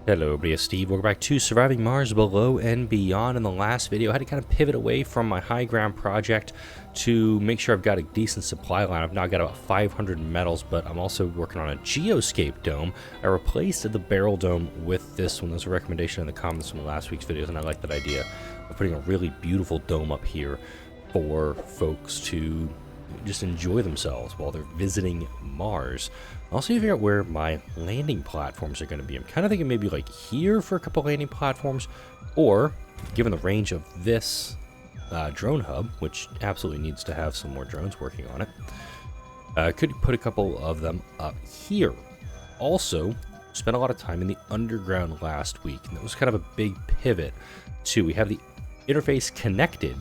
Hello everybody, it's Steve. Welcome back to Surviving Mars Below and Beyond. In the last video, I had to kind of pivot away from my high ground project to make sure I've got a decent supply line. I've now got about 500 metals, but I'm also working on a geoscape dome. I replaced the barrel dome with this one. There's a recommendation in the comments from last week's videos, and I like that idea of putting a really beautiful dome up here for folks to just enjoy themselves while they're visiting Mars. I'll also figure out where my landing platforms are going to be. I'm kind of thinking maybe like here for a couple landing platforms, or given the range of this drone hub, which absolutely needs to have some more drones working on it, could put a couple of them up here. Also, spent a lot of time in the underground last week, and that was kind of a big pivot too. We have the interface connected.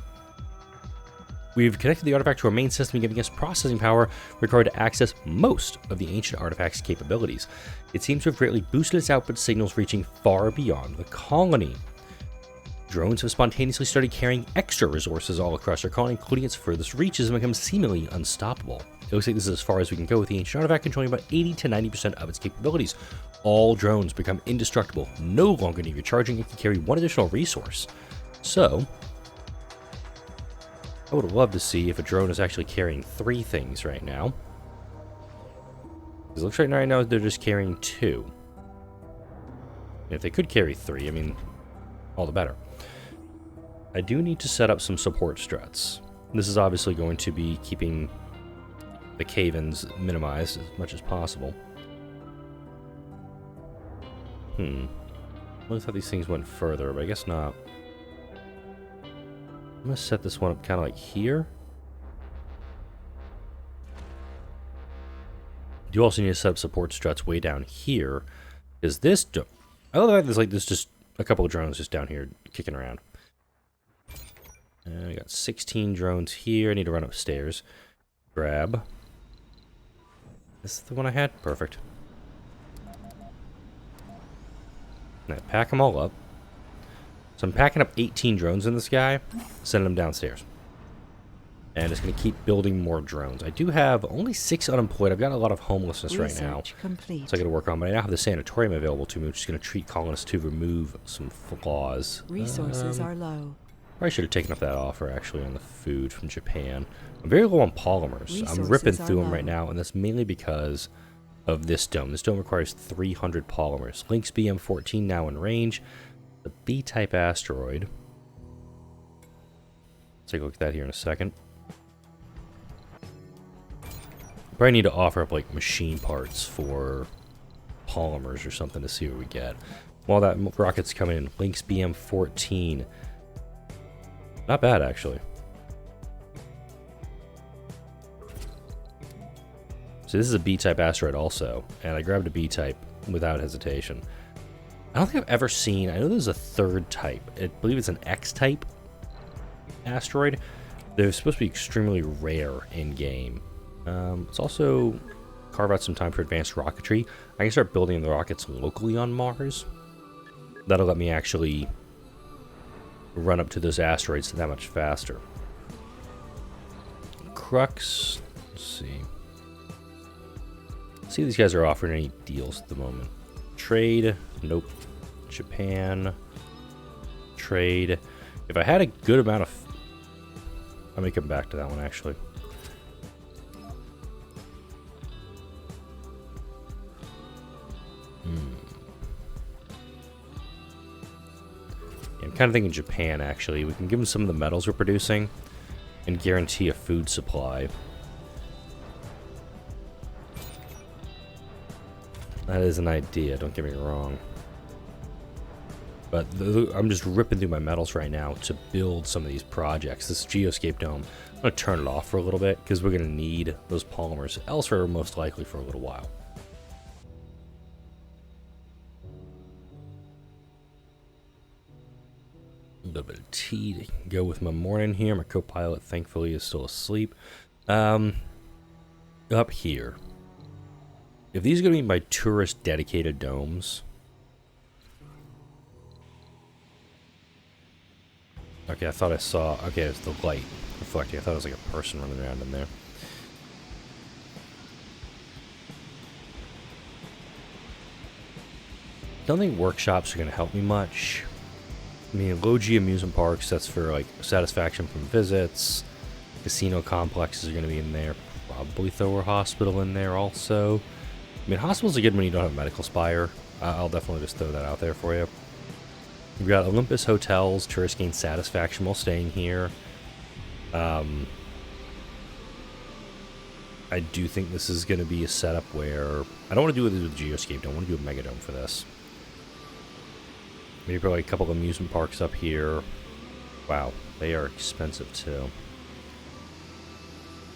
We've connected the artifact to our main system, giving us processing power required to access most of the ancient artifact's capabilities. It seems to have greatly boosted its output signals, reaching far beyond the colony. Drones have spontaneously started carrying extra resources all across our colony, including its furthest reaches, and become seemingly unstoppable. It looks like this is as far as we can go, with the ancient artifact controlling about 80 to 90% of its capabilities. All drones become indestructible, no longer need recharging, and can carry one additional resource. So I would love to see if a drone is actually carrying 3 things right now. It looks like right now they're just carrying 2. And if they could carry 3, I mean, all the better. I do need to set up some support struts. This is obviously going to be keeping the cave-ins minimized as much as possible. I thought these things went further, but I guess not. I'm going to set this one up kind of like here. You also need to set up support struts way down here, because this I love that there's just a couple of drones just down here kicking around. I got 16 drones here. I need to run upstairs. Grab. This is the one I had? Perfect. Now pack them all up. So I'm packing up 18 drones in this guy, sending them downstairs. And it's going to keep building more drones. I do have only 6 unemployed. I've got a lot of homelessness right now. Complete. So I got to work on, but I now have the sanatorium available to me, which is going to treat colonists to remove some flaws. Resources are low. I should have taken up that offer, actually, on the food from Japan. I'm very low on polymers. I'm ripping through them right now, and that's mainly because of this dome. This dome requires 300 polymers. Lynx BM-14 now in range. The B-type asteroid. Let's take a look at that here in a second. Probably need to offer up like machine parts for polymers or something to see what we get. While that rocket's coming in, Lynx BM-14. Not bad, actually. So this is a B-type asteroid also, and I grabbed a B-type without hesitation. I don't think I've ever seen, I know there's a third type. I believe it's an X-type asteroid. They're supposed to be extremely rare in-game. Let's also carve out some time for advanced rocketry. I can start building the rockets locally on Mars. That'll let me actually run up to those asteroids that much faster. Crux, let's see. Let's see if these guys are offering any deals at the moment. Trade, nope. Japan, trade. If I had a good amount of, I may come back to that one actually. Yeah, I'm kind of thinking Japan actually. We can give them some of the metals we're producing and guarantee a food supply. That is an idea, don't get me wrong. But I'm just ripping through my metals right now to build some of these projects. This geoscape dome, I'm going to turn it off for a little bit because we're going to need those polymers elsewhere, most likely for a little while. A little bit of tea to go with my morning here. My co-pilot, thankfully, is still asleep. Up here. If these are going to be my tourist dedicated domes. Okay, I thought I saw, okay, it's the light reflecting. I thought it was like a person running around in there. don't think workshops are going to help me much. I mean, low-G amusement parks, that's for, like, satisfaction from visits. Casino complexes are going to be in there. Probably throw a hospital in there also. I mean, hospitals are good when you don't have a medical spire. I'll definitely just throw that out there for you. We've got Olympus hotels. Tourists gain satisfaction while staying here. I do think this is going to be a setup where... I don't want to do it with Geoscape. I don't want to do a Megadome for this. Maybe probably a couple of amusement parks up here. Wow, they are expensive too.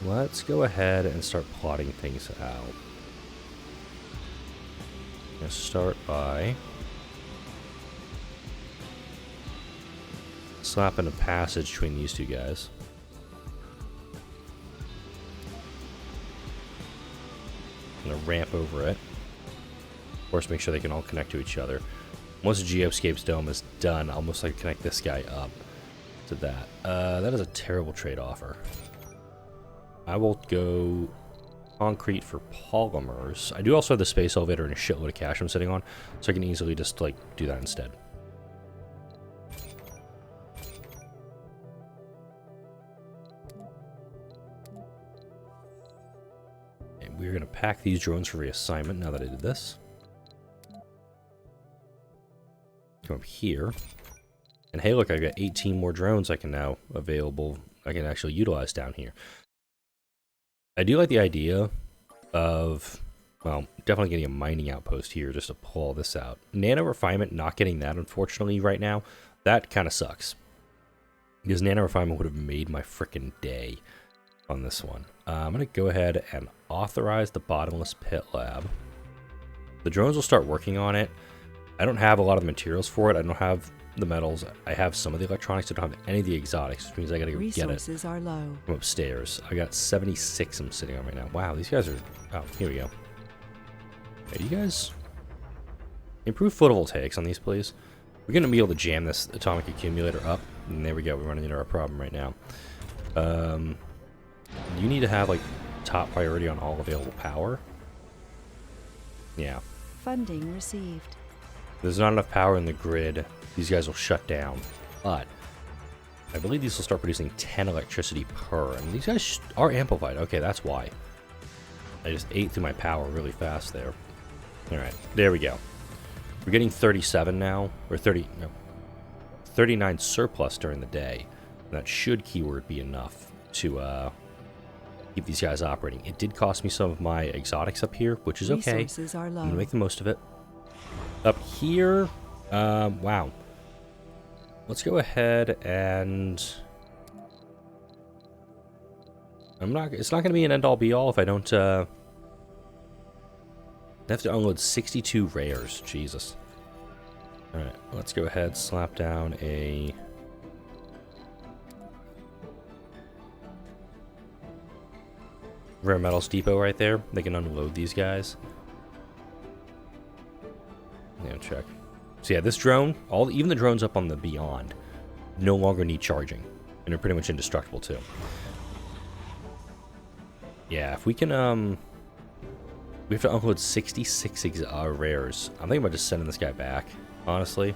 Let's go ahead and start plotting things out. I'm going to start by slapping a passage between these two guys. I'm going to ramp over it. Of course, make sure they can all connect to each other. Once Geoscape's dome is done, I'll most likely connect this guy up to that. That is a terrible trade offer. I will go concrete for polymers. I do also have the space elevator and a shitload of cash I'm sitting on, so I can easily just, like, do that instead. And we're going to pack these drones for reassignment now that I did this. Come up here. And hey, look, I got 18 more drones I can now available. I can actually utilize down here. I do like the idea of, well, definitely getting a mining outpost here just to pull all this out. Nano refinement, not getting that, unfortunately, right now. That kind of sucks. Because nano refinement would have made my frickin' day on this one. I'm going to go ahead and authorize the Bottomless Pit Lab. The drones will start working on it. I don't have a lot of materials for it. I don't have the metals. I have some of the electronics. I don't have any of the exotics, which means I gotta go get it. Resources are low. From upstairs. I got 76 I'm sitting on right now. Wow, these guys are... Oh, here we go. Hey, you guys... Improve photovoltaics on these, please. We're gonna be able to jam this atomic accumulator up. And there we go. We're running into our problem right now. You need to have, like, top priority on all available power. Yeah. Funding received. There's not enough power in the grid. These guys will shut down. But I believe these will start producing 10 electricity per. And these guys are amplified. Okay, that's why. I just ate through my power really fast there. Alright, there we go. We're getting 37 now. Or 39 surplus during the day. And that should keyword be enough to keep these guys operating. It did cost me some of my exotics up here, which is okay. Resources are low. I'm gonna make the most of it. Up here, wow. Let's go ahead and... It's not gonna be an end-all be-all if I don't, I have to unload 62 rares, Jesus. Alright, let's go ahead, slap down a... Rare Metals Depot right there. They can unload these guys. Yeah, check. So yeah, this drone, even the drones up on the Beyond, no longer need charging. And they're pretty much indestructible too. Yeah, if we can, we have to unload 66 rares. I'm thinking about just sending this guy back, honestly.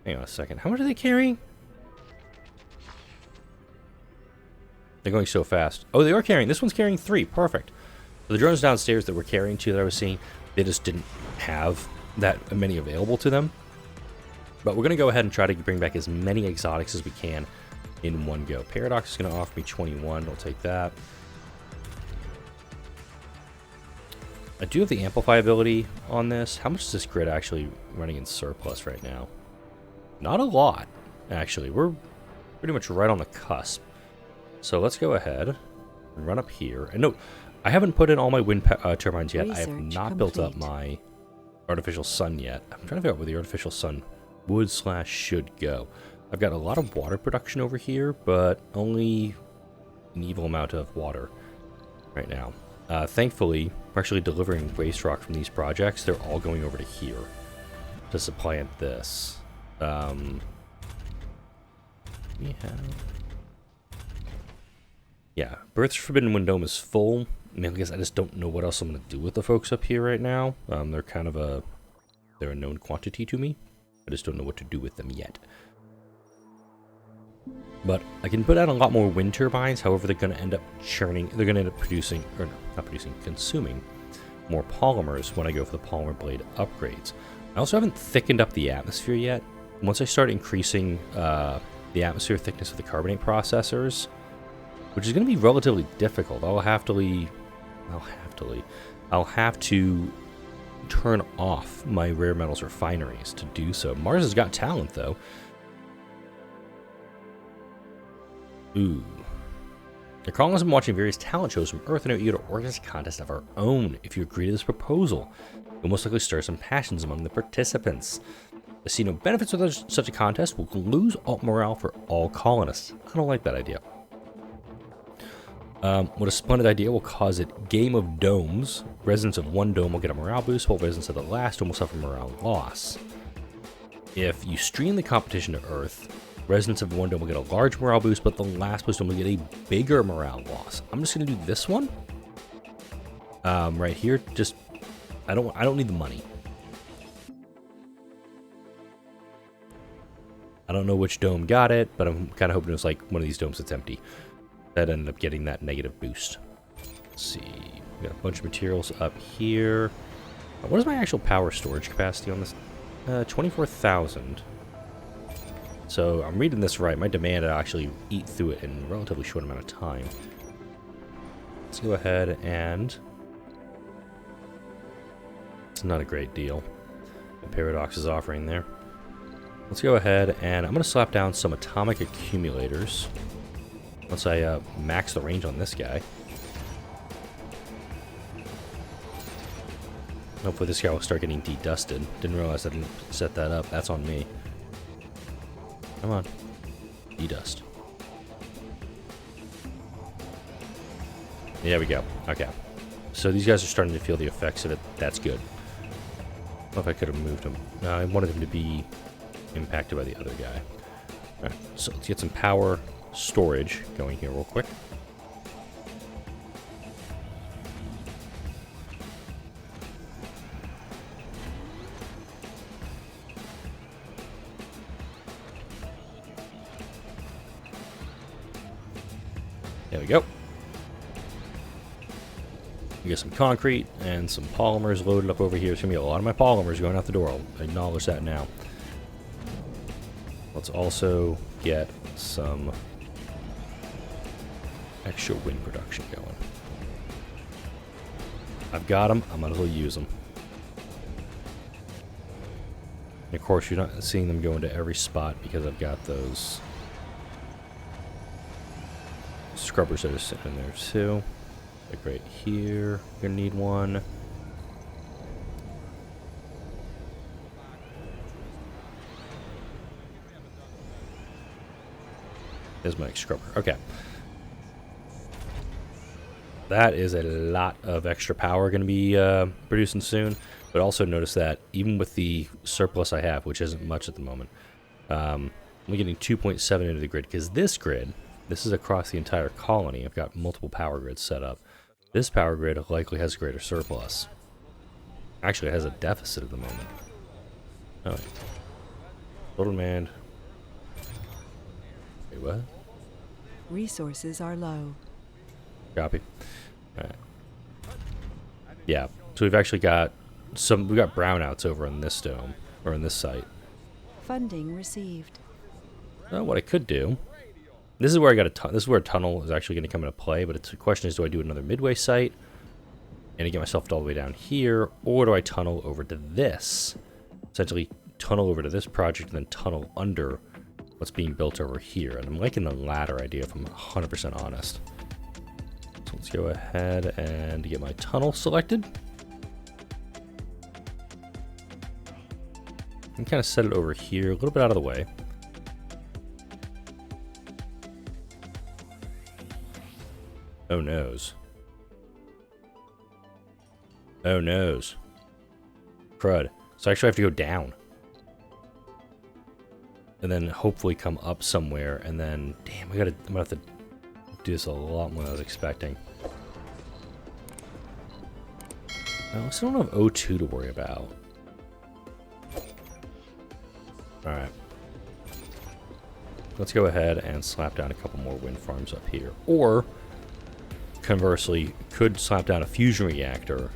Hang on a second. How much are they carrying? They're going so fast. Oh, they are carrying. This one's carrying 3. Perfect. So the drones downstairs that we're carrying 2 that I was seeing, they just didn't have that many available to them. But we're going to go ahead and try to bring back as many exotics as we can in one go. Paradox is going to offer me 21. I'll take that. I do have the amplify ability on this. How much is this grid actually running in surplus right now? Not a lot, actually. We're pretty much right on the cusp. So let's go ahead and run up here. And note, I haven't put in all my wind turbines yet. I have not built up my artificial sun yet. I'm trying to figure out where the artificial sun would/should go. I've got a lot of water production over here, but only an evil amount of water right now. Thankfully, we're actually delivering waste rock from these projects. They're all going over to here to supplant this. We have... Yeah, Birth's Forbidden Wind Dome is full. Mainly because I just don't know what else I'm going to do with the folks up here right now. They're kind of they're a known quantity to me. I just don't know what to do with them yet. But I can put out a lot more wind turbines. However, they're going to end up churning. They're going to end up producing, or no, not producing, consuming more polymers when I go for the polymer blade upgrades. I also haven't thickened up the atmosphere yet. Once I start increasing the atmosphere thickness of the carbonate processors, which is going to be relatively difficult, I'll have to turn off my rare metals refineries to do so. Mars has got talent, though. Ooh. The colonists have been watching various talent shows from Earth and are eager to organize a contest of our own. If you agree to this proposal, you'll most likely stir some passions among the participants. I see no benefits with such a contest. We'll lose alt morale for all colonists. I don't like that idea. What a splendid idea. Will cause it Game of Domes. Residents of one dome will get a morale boost, while residents of the last dome will suffer morale loss. If you stream the competition to Earth, residents of one dome will get a large morale boost, but the last place dome will get a bigger morale loss. I'm just going to do this one. Right here. Just, I don't need the money. I don't know which dome got it, but I'm kind of hoping it was like one of these domes that's empty. That ended up getting that negative boost. Let's see. We got a bunch of materials up here. What is my actual power storage capacity on this? 24,000. So I'm reading this right. My demand to actually eat through it in a relatively short amount of time. Let's go ahead and... It's not a great deal. The Paradox is offering there. Let's go ahead and I'm going to slap down some atomic accumulators. Once I max the range on this guy. Hopefully this guy will start getting dedusted. Didn't realize I didn't set that up. That's on me. Come on. Dedust. There we go. Okay. So these guys are starting to feel the effects of it. That's good. I don't know if I could have moved him. No, I wanted him to be impacted by the other guy. Alright, so let's get some power storage going here real quick. There we go. We get some concrete and some polymers loaded up over here. There's going to be a lot of my polymers going out the door. I'll acknowledge that now. Let's also get some extra wind production going. I've got them. I might as well use them. And of course, you're not seeing them go into every spot because I've got those scrubbers that are sitting in there too. Like right here, you're gonna need one. There's my scrubber. Okay. That is a lot of extra power going to be producing soon. But also notice that even with the surplus I have, which isn't much at the moment, I'm getting 2.7 into the grid. Because this grid, this is across the entire colony. I've got multiple power grids set up. This power grid likely has a greater surplus. Actually, it has a deficit at the moment. Oh, wait. Total demand. Wait, what? Resources are low. Copy. Alright. Yeah, so we've actually got we've got brownouts over on this dome, or on this site. Funding received. What I could do, this is where I got this is where a tunnel is actually going to come into play, but the question is, do I do another midway site and to get myself all the way down here, or do I tunnel over to this? Essentially tunnel over to this project and then tunnel under what's being built over here. And I'm liking the latter idea if I'm 100% honest. So let's go ahead and get my tunnel selected. And kind of set it over here, a little bit out of the way. Oh noes. Oh noes. Crud. So I actually have to go down. And then hopefully come up somewhere, and then, damn, I'm gonna have to do this a lot more than I was expecting. I still don't have O2 to worry about. Alright. Let's go ahead and slap down a couple more wind farms up here. Or, conversely, could slap down a fusion reactor.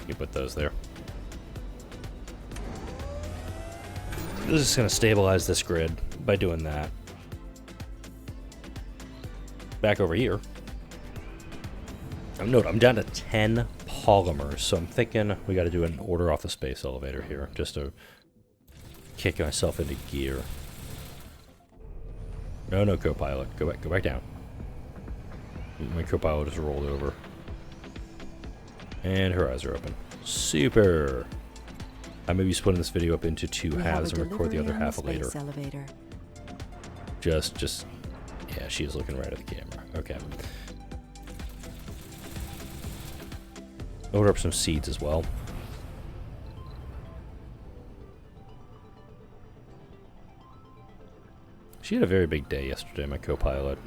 You put those there. This is going to stabilize this grid by doing that. Back over here. Note, I'm down to 10 polymers, so I'm thinking we got to do an order off the space elevator here, just to kick myself into gear. No, co-pilot. Go back down. My co-pilot just rolled over. And her eyes are open. Super! I may be splitting this video up into two halves and record the other half later. Elevator. Just, yeah, she is looking right at the camera. Okay. Order up some seeds as well. She had a very big day yesterday, my co-pilot.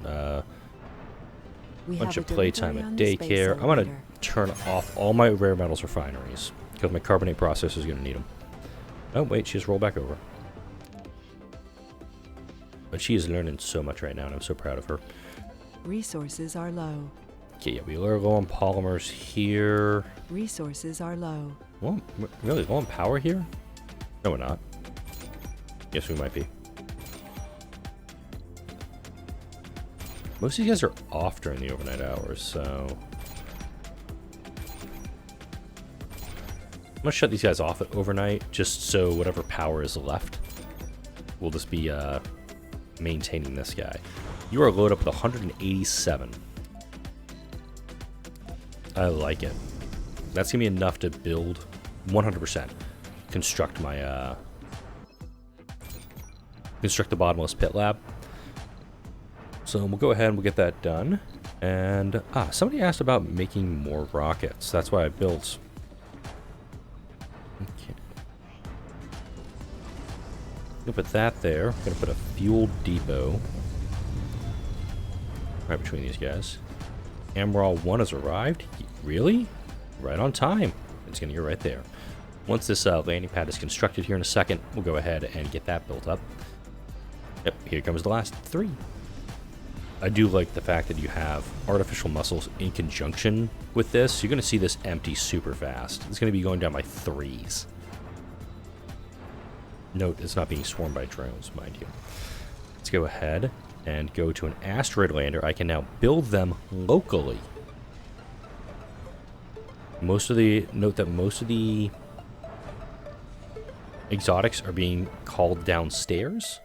Bunch of playtime at daycare. I'm going to turn off all my rare metals refineries, because my carbonate processor is going to need them. Oh, wait, she just rolled back over. But she is learning so much right now, and I'm so proud of her. Resources are low. Okay, yeah, we are low on polymers here. Resources are low. Well, really low on power here? No, we're not. Yes, we might be. Most of these guys are off during the overnight hours, so... I'm going to shut these guys off at overnight, just so whatever power is left will just be maintaining this guy. You are loaded up with 187. I like it. That's going to be enough to build 100%. Construct my... construct the Bottomless Pit Lab. So we'll go ahead and we'll get that done. And, somebody asked about making more rockets. That's why I built... Okay. Gonna put that there. Gonna put a fuel depot right between these guys. Amaral 1 has arrived. Really? Right on time. It's gonna go right there. Once this landing pad is constructed here in a second, we'll go ahead and get that built up. Yep, here comes the last 3. I do like the fact that you have artificial muscles in conjunction with this. You're going to see this empty super fast. It's going to be going down by 3s. Note, it's not being swarmed by drones, mind you. Let's go ahead and go to an asteroid lander. I can now build them locally. Note that most of the exotics are being called downstairs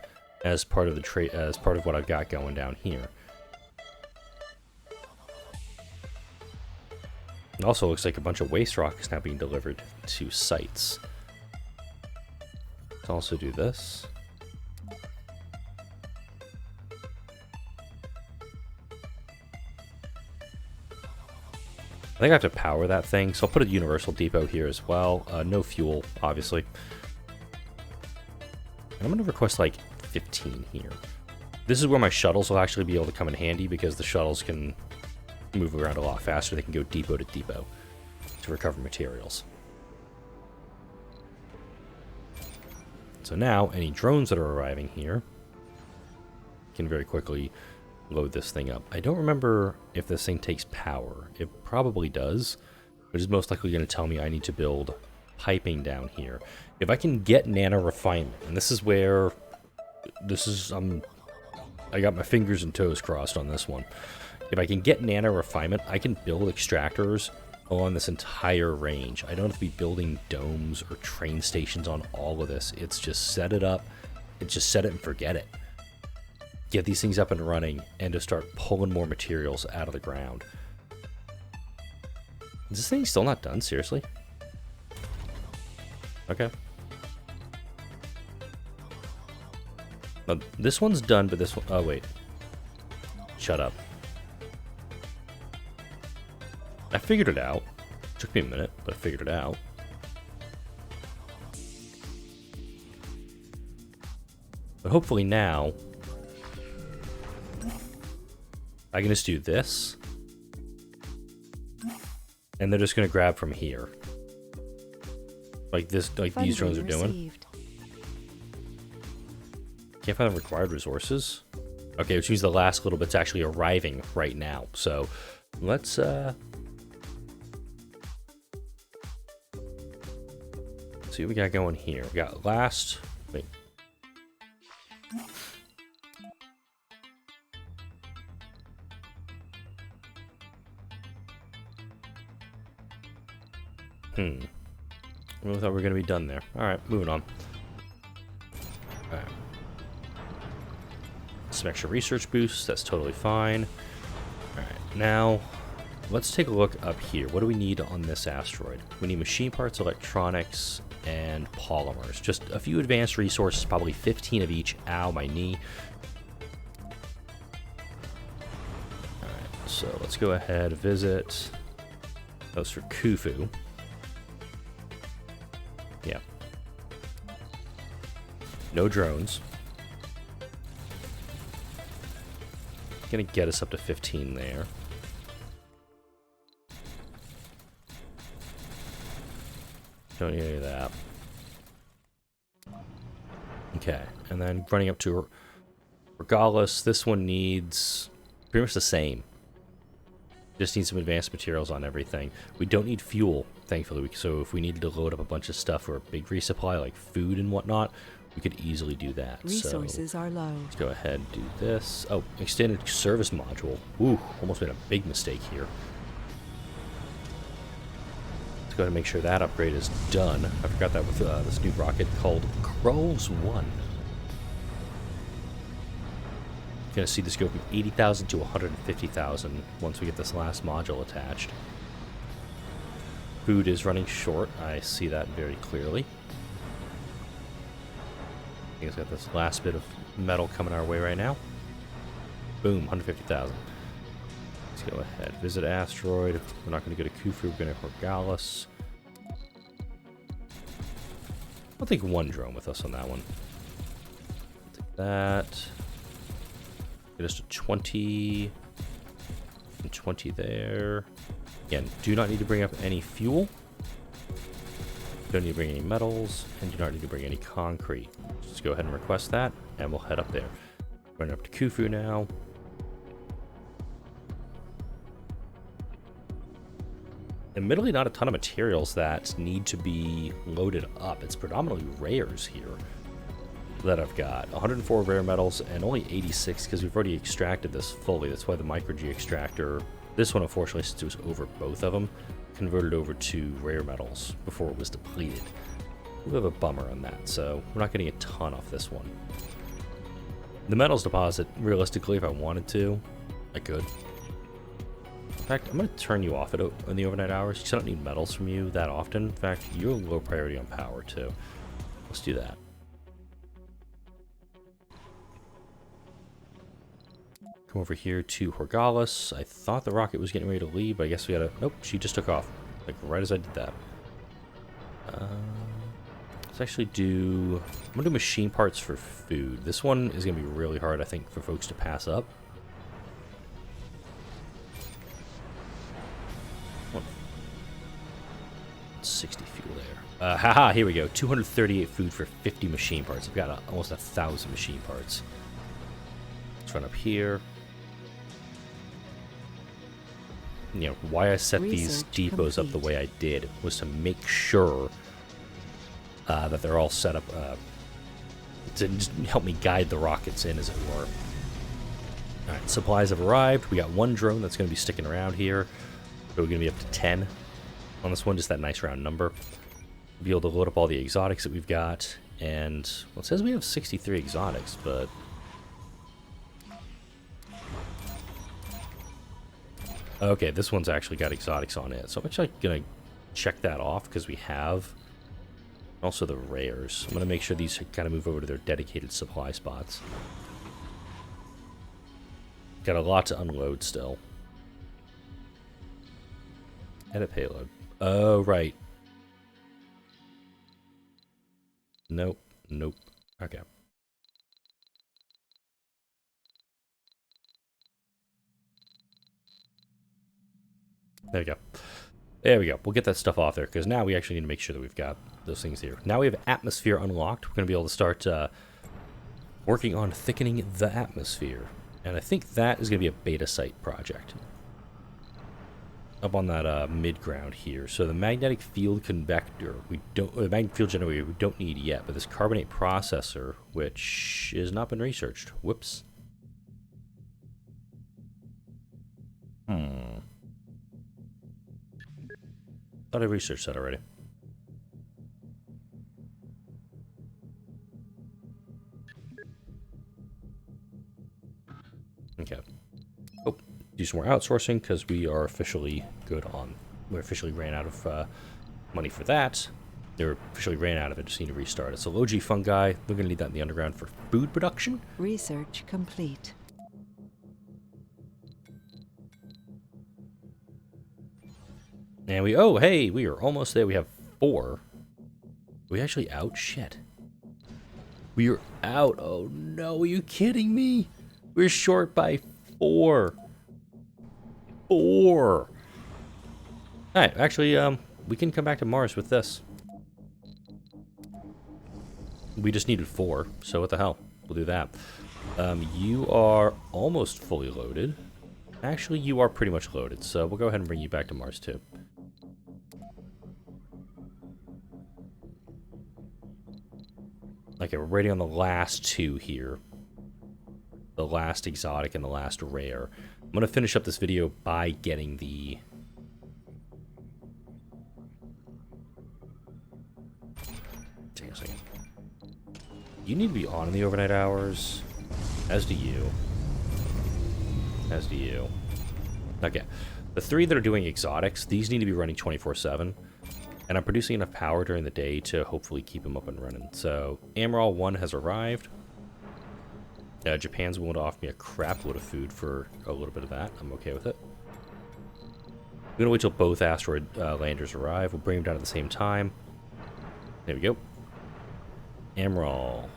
as part of what I've got going down here. It also looks like a bunch of waste rock is now being delivered to sites. Let's also do this. I think I have to power that thing, so I'll put a universal depot here as well. No fuel, obviously. And I'm going to request like 15 here. This is where my shuttles will actually be able to come in handy, because the shuttles can move around a lot faster. They can go depot to depot to recover materials. So now any drones that are arriving here can very quickly load this thing up. I don't remember if this thing takes power. It probably does, but it's most likely going to tell me I need to build piping down here. If I can get nano refinement, and this is where I got my fingers and toes crossed on this one. If I can get nano refinement, I can build extractors along this entire range. I don't have to be building domes or train stations on all of this. It's just set it up. It's just set it and forget it. Get these things up and running and just start pulling more materials out of the ground. Is this thing still not done? Seriously? Okay. Now, this one's done, but this one... Oh, wait. Shut up. I figured it out. Took me a minute, but I figured it out. But hopefully now, I can just do this. And they're just going to grab from here. Like this, like these drones are doing. Can't find the required resources. Okay, which means the last little bit's actually arriving right now. So let's see what we got going here. We got last. Wait. I thought we were going to be done there. Alright, moving on. Alright. Some extra research boosts, that's totally fine. Alright, now let's take a look up here. What do we need on this asteroid? We need machine parts, electronics, and polymers. Just a few advanced resources, probably 15 of each. Ow, my knee. Alright, so let's go ahead, visit. That was for Khufu. Yeah. No drones. Gonna get us up to 15 there. Don't need any of that. Okay, and then running up to Regardless, this one needs pretty much the same. Just need some advanced materials on everything. We don't need fuel, thankfully, so if we needed to load up a bunch of stuff for a big resupply, like food and whatnot, we could easily do that. Resources are low. Let's go ahead and do this. Oh, extended service module. Ooh, almost made a big mistake here. Let's go ahead and make sure that upgrade is done. I forgot that with this new rocket called Crows 1. Gonna see this go from 80,000 to 150,000 once we get this last module attached. Food is running short. I see that very clearly. I think it's got this last bit of metal coming our way right now. Boom, 150,000. Let's go ahead. Visit asteroid. We're not going to go to Khufu. We're going to Horgalis. I'll take one drone with us on that one. Take that. Get us to 20. And 20 there. Again, do not need to bring up any fuel. Don't need to bring any metals. And do not need to bring any concrete. Just go ahead and request that. And we'll head up there. Running up to Khufu now. Admittedly, not a ton of materials that need to be loaded up. It's predominantly rares here that I've got. 104 rare metals and only 86 because we've already extracted this fully. That's why the micro-G extractor, this one unfortunately, since it was over both of them, converted over to rare metals before it was depleted. We have a bummer on that, so we're not getting a ton off this one. The metals deposit, realistically, if I wanted to, I could. In fact, I'm going to turn you off in the overnight hours because I don't need metals from you that often. In fact, you're low priority on power too. Let's do that. Come over here to Horgalis. I thought the rocket was getting ready to leave, but I guess we gotta... Nope, she just took off. Like, right as I did that. Let's actually do... I'm gonna do machine parts for food. This one is gonna be really hard, I think, for folks to pass up. 60 fuel there. Haha, here we go. 238 food for 50 machine parts. I've got almost 1,000 machine parts. Let's run up here. You know, why I set these depots up the way I did was to make sure that they're all set up to just help me guide the rockets in, as it were. Alright, supplies have arrived. We got one drone that's going to be sticking around here. So we're going to be up to 10 on this one, just that nice round number. We'll be able to load up all the exotics that we've got. And, well, it says we have 63 exotics, but... Okay, this one's actually got exotics on it. So I'm actually going to check that off because we have also the rares. I'm going to make sure these kind of move over to their dedicated supply spots. Got a lot to unload still. Edit payload. Oh, right. Nope. Nope. Okay. There we go. There we go. We'll get that stuff off there, because now we actually need to make sure that we've got those things here. Now we have atmosphere unlocked. We're going to be able to start working on thickening the atmosphere. And I think that is going to be a beta site project. Up on that mid-ground here. So the magnetic field convector, the magnetic field generator we don't need yet, but this carbonate processor, which has not been researched. Whoops. Thought I researched that already. Okay. Oh, do some more outsourcing because we are officially good on. We officially ran out of money for that. They officially ran out of it. Just need to restart it. So low G fungi. We're going to need that in the underground for food production. Research complete. And we are almost there. We have 4. Are we actually out? Shit. We are out. Oh no, are you kidding me? We're short by 4. 4. Alright, actually, we can come back to Mars with this. We just needed 4, so what the hell? We'll do that. You are almost fully loaded. Actually, you are pretty much loaded, so we'll go ahead and bring you back to Mars too. Okay, we're waiting on the last 2 here. The last exotic and the last rare. I'm going to finish up this video by getting the... Hang on a second. You need to be on in the overnight hours. As do you. As do you. Okay. The 3 that are doing exotics, these need to be running 24/7. And I'm producing enough power during the day to hopefully keep them up and running. So, Amaral 1 has arrived. Japan's willing to offer me a crap load of food for a little bit of that. I'm okay with it. I'm going to wait till both asteroid landers arrive. We'll bring them down at the same time. There we go. Amaral.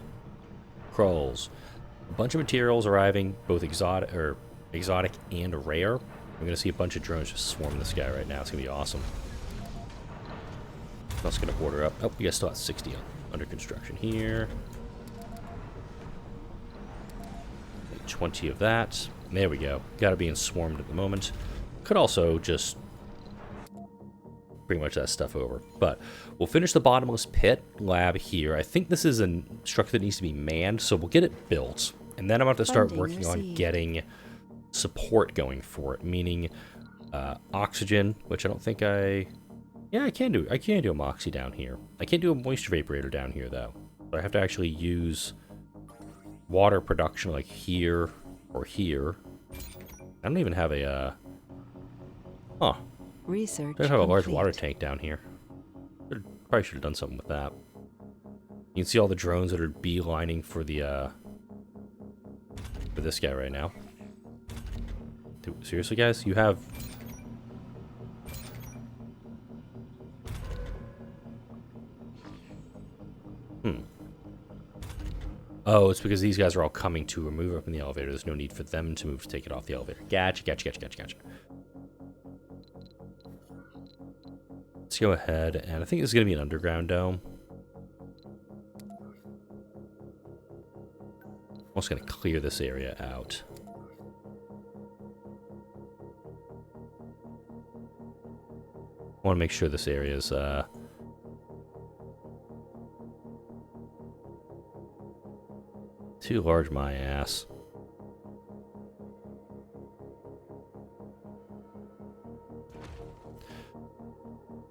Krulls. A bunch of materials arriving, both exotic and rare. I'm going to see a bunch of drones just swarming this guy right now. It's going to be awesome. That's going to order up. Oh, we got still at 60 under construction here. 20 of that. There we go. Got to be in swarmed at the moment. Could also just pretty much that stuff over. But we'll finish the Bottomless Pit Lab here. I think this is a structure that needs to be manned, so we'll get it built. And then I'm about to start working on getting support going for it, meaning oxygen, which I don't think I... Yeah, I can do a moxie down here. I can't do a moisture vaporator down here, though. So I have to actually use water production like here or here. I don't even have a... Huh. Research I don't have a large complete. water tank down here. Probably should have done something with that. You can see all the drones that are beelining for the for this guy right now. Dude, seriously, guys, you have... Oh, it's because these guys are all coming to move up in the elevator. There's no need for them to move to take it off the elevator. Gotcha. Let's go ahead, and I think this is going to be an underground dome. I'm also going to clear this area out. I want to make sure this area is... too large, my ass.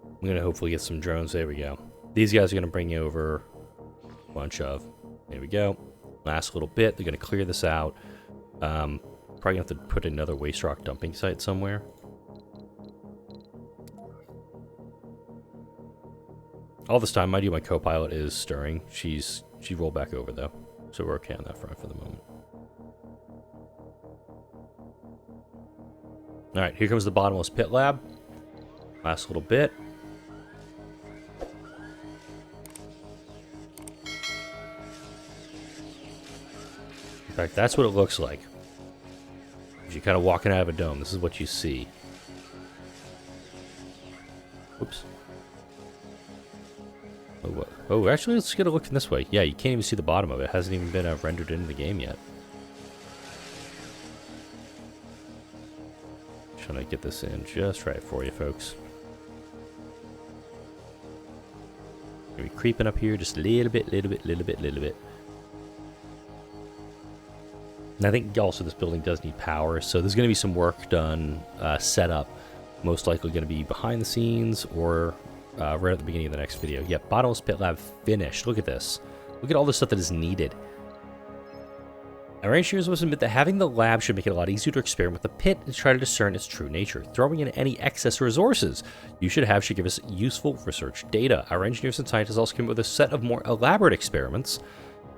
I'm going to hopefully get some drones. There we go. These guys are going to bring you over a bunch of... There we go. Last little bit. They're going to clear this out. Probably going to have to put another waste rock dumping site somewhere. All this time, mind you, my co-pilot is stirring. She rolled back over, though. So we're okay on that front for the moment. Alright, here comes the Bottomless Pit Lab. Last little bit. In fact, that's what it looks like. As you're kind of walking out of a dome, this is what you see. Oops. Oh, what? Oh, actually, let's get a look from this way. Yeah, you can't even see the bottom of it. It hasn't even been rendered into the game yet. Trying to get this in just right for you, folks. Gonna be creeping up here just a little bit. And I think also this building does need power, so there's going to be some work done, set up. Most likely going to be behind the scenes or right at the beginning of the next video. Yep, Bottomless Pit Lab finished. Look at this. Look at all the stuff that is needed. Our engineers must admit that having the lab should make it a lot easier to experiment with the pit and try to discern its true nature. Throwing in any excess resources you should give us useful research data. Our engineers and scientists also came up with a set of more elaborate experiments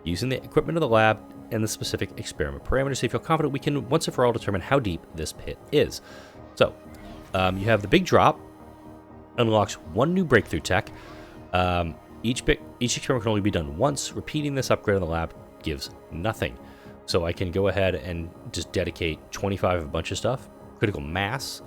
using the equipment of the lab and the specific experiment parameters, so you feel confident we can once and for all determine how deep this pit is. So, you have the big drop, unlocks one new breakthrough tech. Each experiment can only be done once. Repeating this upgrade in the lab gives nothing. So I can go ahead and just dedicate 25 of a bunch of stuff. Critical mass.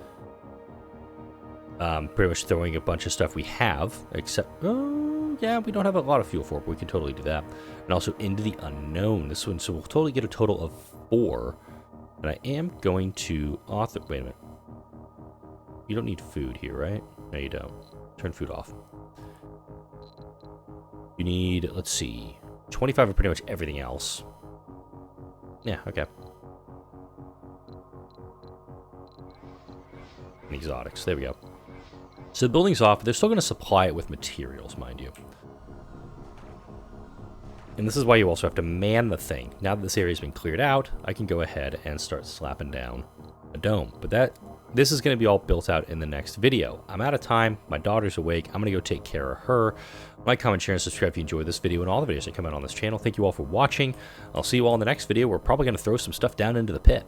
Pretty much throwing a bunch of stuff we have, except, yeah, we don't have a lot of fuel for it, but we can totally do that. And also into the unknown. This one, so we'll totally get a total of 4. And I am going to author, wait a minute. You don't need food here, right? No, you don't. Turn food off. You need, let's see, 25 of pretty much everything else. Yeah, okay. And exotics, there we go. So the building's off, but they're still going to supply it with materials, mind you. And this is why you also have to man the thing. Now that this area's been cleared out, I can go ahead and start slapping down a dome. But this is going to be all built out in the next video. I'm out of time. My daughter's awake. I'm going to go take care of her. Like, comment, share, and subscribe if you enjoyed this video and all the videos that come out on this channel. Thank you all for watching. I'll see you all in the next video. We're probably going to throw some stuff down into the pit.